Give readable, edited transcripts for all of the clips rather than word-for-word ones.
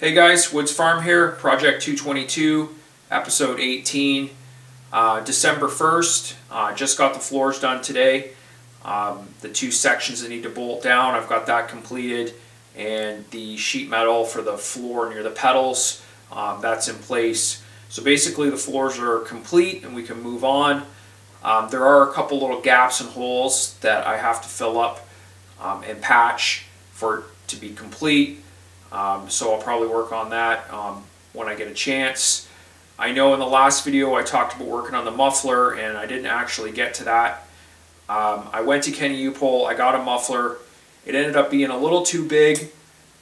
Hey guys, Woods Farm here, Project 222, episode 18, December 1st. Just got the floors done today. The two sections that need to bolt down, I've got that completed, and the sheet metal for the floor near the pedals, that's in place. So basically the floors are complete and we can move on. There are a couple little gaps and holes that I have to fill up and patch for it to be complete. So I'll probably work on that when I get a chance. I know in the last video I talked about working on the muffler and I didn't actually get to that. I went to Kenny U-Pole, I got a muffler. It ended up being a little too big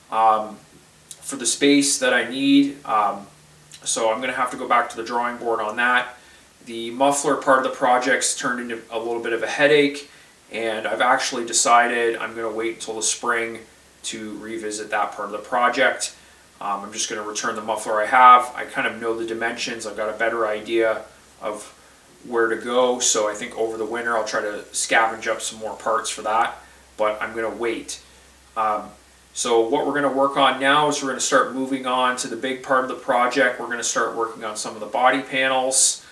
for the space that I need. So I'm going to have to go back to the drawing board on that. The muffler part of the project's turned into a little bit of a headache, and I've actually decided I'm going to wait until the spring to revisit that part of the project. I'm just going to return the muffler I have. I kind of know the dimensions. I've got a better idea of where to go, so I think over the winter I'll try to scavenge up some more parts for that, but I'm going to wait. So what we're going to work on now is we're going to start moving on to the big part of the project. We're going to start working on some of the body panels.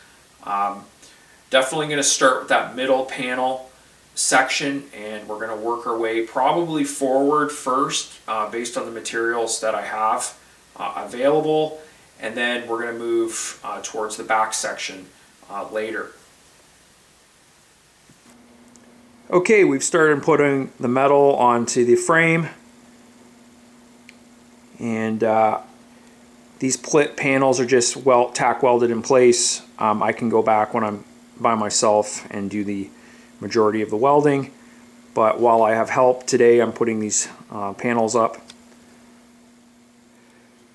Definitely going to start with that middle panel section, and we're going to work our way probably forward first based on the materials that I have available, and then we're going to move towards the back section later. Okay, we've started putting the metal onto the frame, and these plit panels are just tack welded in place. I can go back when I'm by myself and do the majority of the welding, but while I have help today, I'm putting these panels up.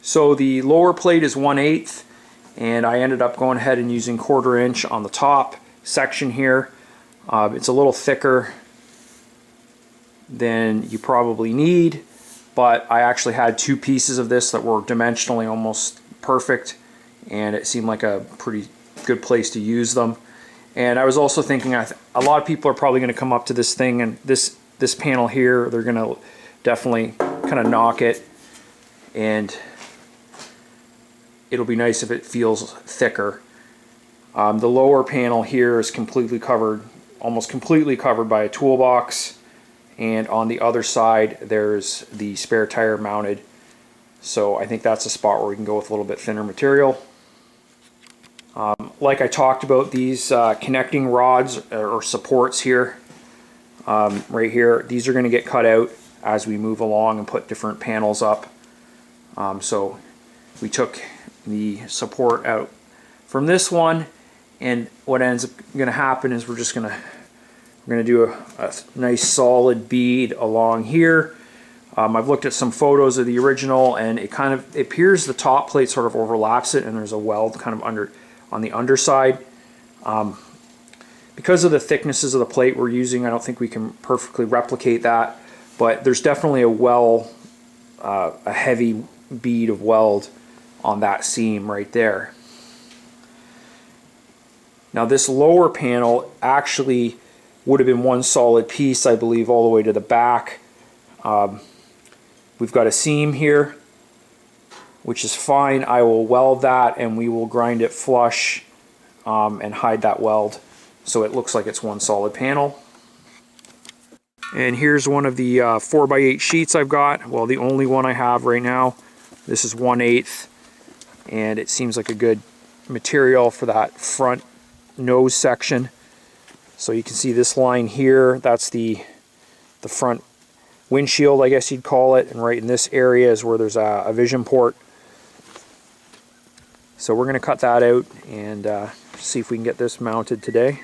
So the lower plate is 1/8, and I ended up going ahead and using 1/4 inch on the top section here. It's a little thicker than you probably need, but I actually had two pieces of this that were dimensionally almost perfect, and it seemed like a pretty good place to use them. And I was also thinking, a lot of people are probably going to come up to this thing, and this panel here, they're going to definitely kind of knock it, and it'll be nice if it feels thicker. The lower panel here is completely covered, almost completely covered by a toolbox, and on the other side there's the spare tire mounted. So I think that's a spot where we can go with a little bit thinner material. Like I talked about, these connecting rods or supports here, right here, these are going to get cut out as we move along and put different panels up. So we took the support out from this one, and what ends up going to happen is we're going to do a nice solid bead along here. I've looked at some photos of the original, and it appears the top plate sort of overlaps it, and there's a weld kind of on the underside. Because of the thicknesses of the plate we're using, I don't think we can perfectly replicate that, but there's definitely a heavy bead of weld on that seam right there. Now this lower panel actually would have been one solid piece, I believe, all the way to the back. We've got a seam here, which is fine. I will weld that, and we will grind it flush and hide that weld so it looks like it's one solid panel. And here's one of the 4x8 sheets I've got. Well, the only one I have right now. This is 1/8, and it seems like a good material for that front nose section. So you can see this line here, that's the front windshield, I guess you'd call it, and right in this area is where there's a vision port. So we're going to cut that out and see if we can get this mounted today.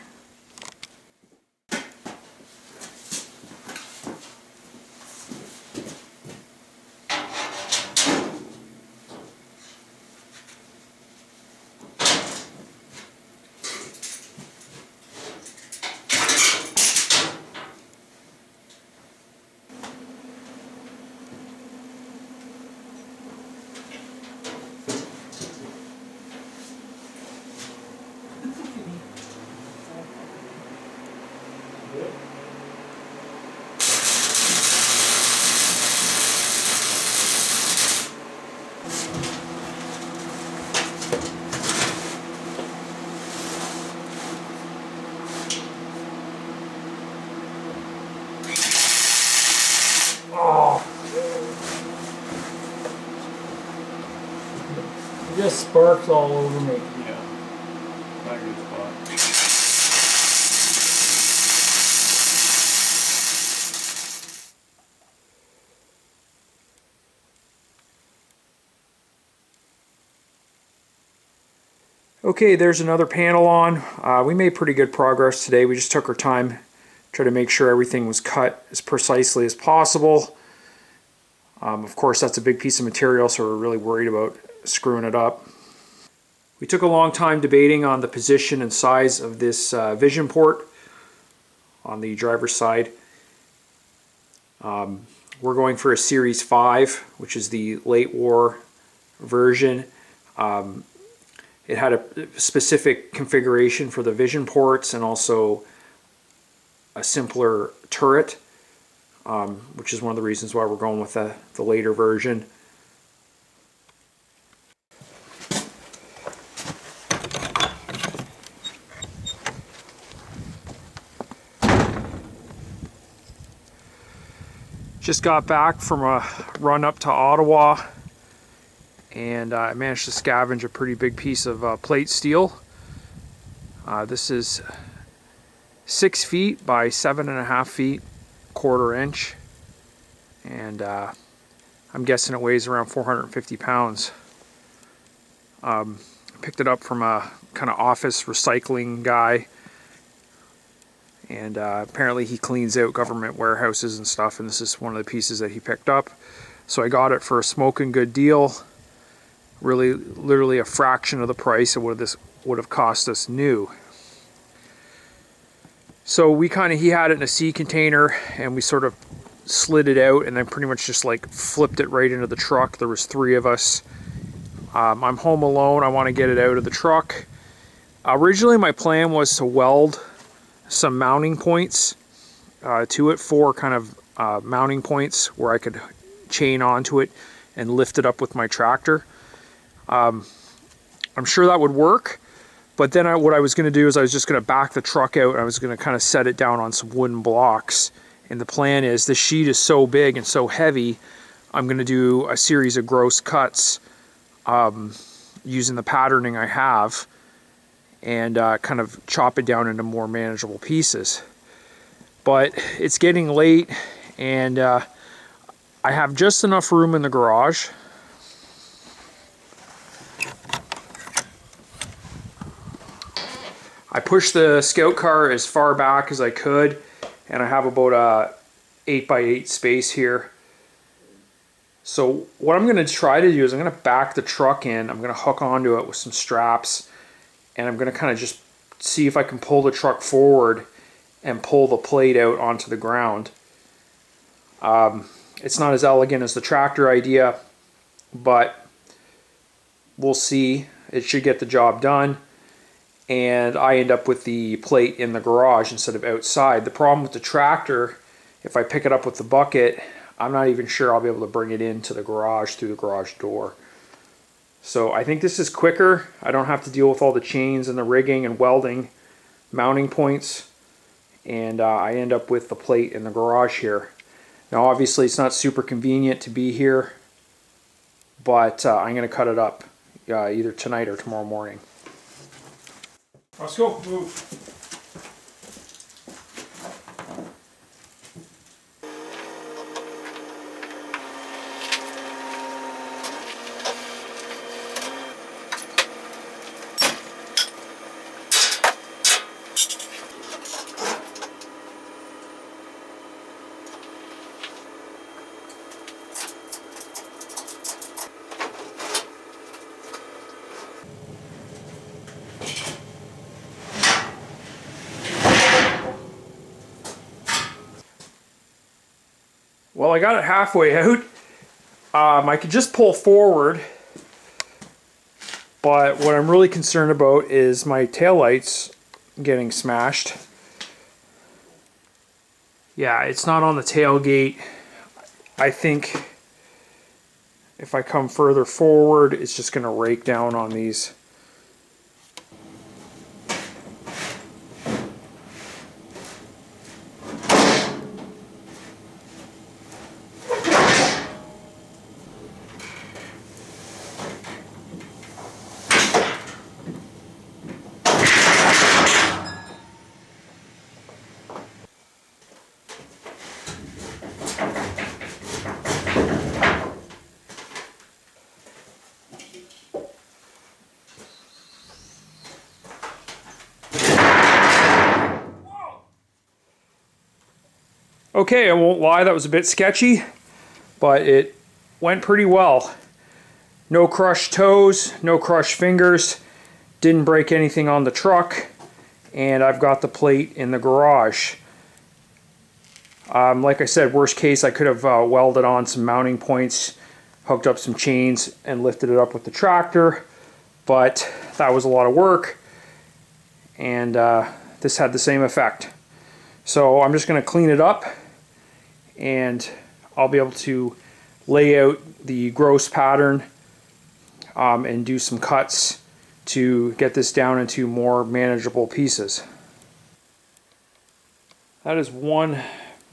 It just sparks all over me. Yeah. Not a good spot. Okay, there's another panel on. We made pretty good progress today. We just took our time, tried to make sure everything was cut as precisely as possible. Of course, that's a big piece of material, so we're really worried about screwing it up. We took a long time debating on the position and size of this vision port on the driver's side. We're going for a Series 5, which is the late war version. It had a specific configuration for the vision ports and also a simpler turret, which is one of the reasons why we're going with the later version. Just got back from a run up to Ottawa, and I managed to scavenge a pretty big piece of plate steel. This is 6 feet by 7.5 feet, 1/4 inch, and I'm guessing it weighs around 450 pounds. Picked it up from a kind of office recycling guy, and apparently he cleans out government warehouses and stuff, and this is one of the pieces that he picked up. So I got it for a smoking good deal. Really, literally a fraction of the price of what this would have cost us new. So he had it in a sea container, and we sort of slid it out and then pretty much just like flipped it right into the truck. There was 3 of us. I'm home alone. I want to get it out of the truck. Originally my plan was to weld some mounting points to it, 4 kind of mounting points where I could chain onto it and lift it up with my tractor. I'm sure that would work, but then what I was going to do is I was just going to back the truck out and I was going to kind of set it down on some wooden blocks. And the plan is, the sheet is so big and so heavy, I'm going to do a series of gross cuts using the patterning I have, and kind of chop it down into more manageable pieces. But it's getting late, and I have just enough room in the garage. I pushed the Scout car as far back as I could, and I have about a 8x8 space here. So what I'm going to try to do is I'm going to back the truck in. I'm going to hook onto it with some straps, and I'm going to kind of just see if I can pull the truck forward and pull the plate out onto the ground. It's not as elegant as the tractor idea, but we'll see. It should get the job done. And I end up with the plate in the garage instead of outside. The problem with the tractor, if I pick it up with the bucket, I'm not even sure I'll be able to bring it into the garage through the garage door. So I think this is quicker. I don't have to deal with all the chains and the rigging and welding mounting points, and I end up with the plate in the garage here. Now obviously it's not super convenient to be here, but I'm going to cut it up either tonight or tomorrow morning. Let's go. Move. Well, I got it halfway out. I could just pull forward, but what I'm really concerned about is my taillights getting smashed. Yeah, it's not on the tailgate. I think if I come further forward, it's just going to rake down on these. Okay, I won't lie, that was a bit sketchy, but it went pretty well. No crushed toes, no crushed fingers, didn't break anything on the truck, and I've got the plate in the garage. Like I said, worst case, I could have welded on some mounting points, hooked up some chains, and lifted it up with the tractor, but that was a lot of work, and this had the same effect. So I'm just going to clean it up, and I'll be able to lay out the gross pattern and do some cuts to get this down into more manageable pieces. That is one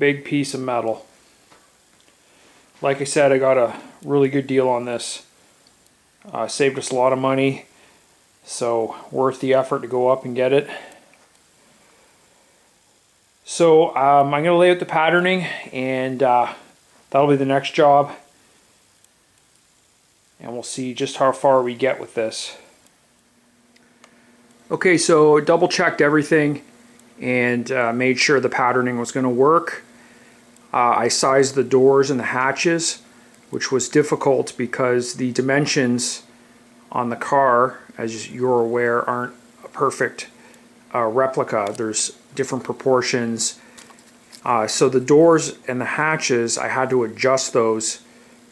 big piece of metal. Like I said, I got a really good deal on this. Saved us a lot of money, so worth the effort to go up and get it. So I'm going to lay out the patterning, and that'll be the next job. And we'll see just how far we get with this. Okay, so double checked everything and made sure the patterning was going to work. I sized the doors and the hatches, which was difficult because the dimensions on the car, as you're aware, aren't a perfect replica. There's different proportions. So the doors and the hatches, I had to adjust those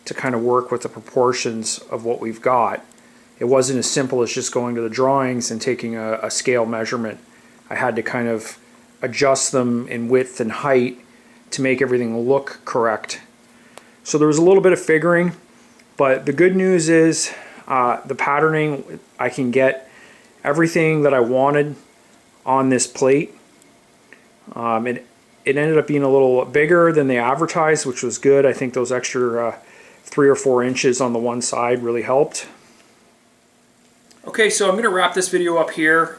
to kind of work with the proportions of what we've got. It wasn't as simple as just going to the drawings and taking a scale measurement. I had to kind of adjust them in width and height to make everything look correct. So there was a little bit of figuring, but the good news is the patterning, I can get everything that I wanted on this plate. It ended up being a little bigger than they advertised, which was good. I think those extra 3 or 4 inches on the one side really helped. Okay, so I'm going to wrap this video up here.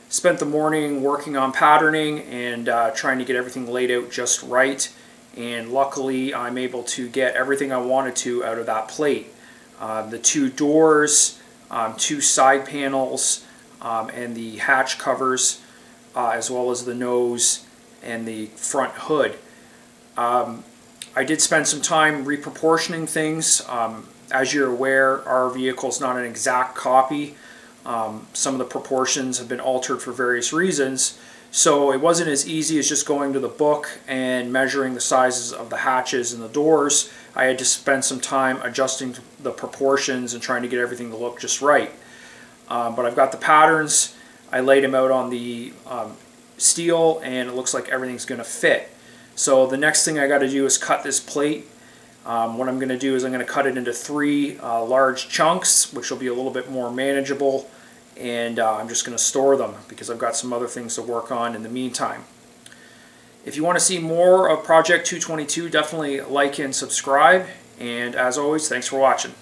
Spent the morning working on patterning and trying to get everything laid out just right. And luckily, I'm able to get everything I wanted to out of that plate. The 2 doors, 2 side panels, and the hatch covers, as well as the nose and the front hood. I did spend some time reproportioning things. As you're aware, our vehicle is not an exact copy. Some of the proportions have been altered for various reasons, so it wasn't as easy as just going to the book and measuring the sizes of the hatches and the doors. I had to spend some time adjusting the proportions and trying to get everything to look just right. But I've got the patterns. I laid them out on the steel, and it looks like everything's going to fit. So the next thing I got to do is cut this plate. What I'm going to do is I'm going to cut it into 3 large chunks, which will be a little bit more manageable, and I'm just going to store them because I've got some other things to work on in the meantime. If you want to see more of Project 222, definitely like and subscribe, and as always, thanks for watching.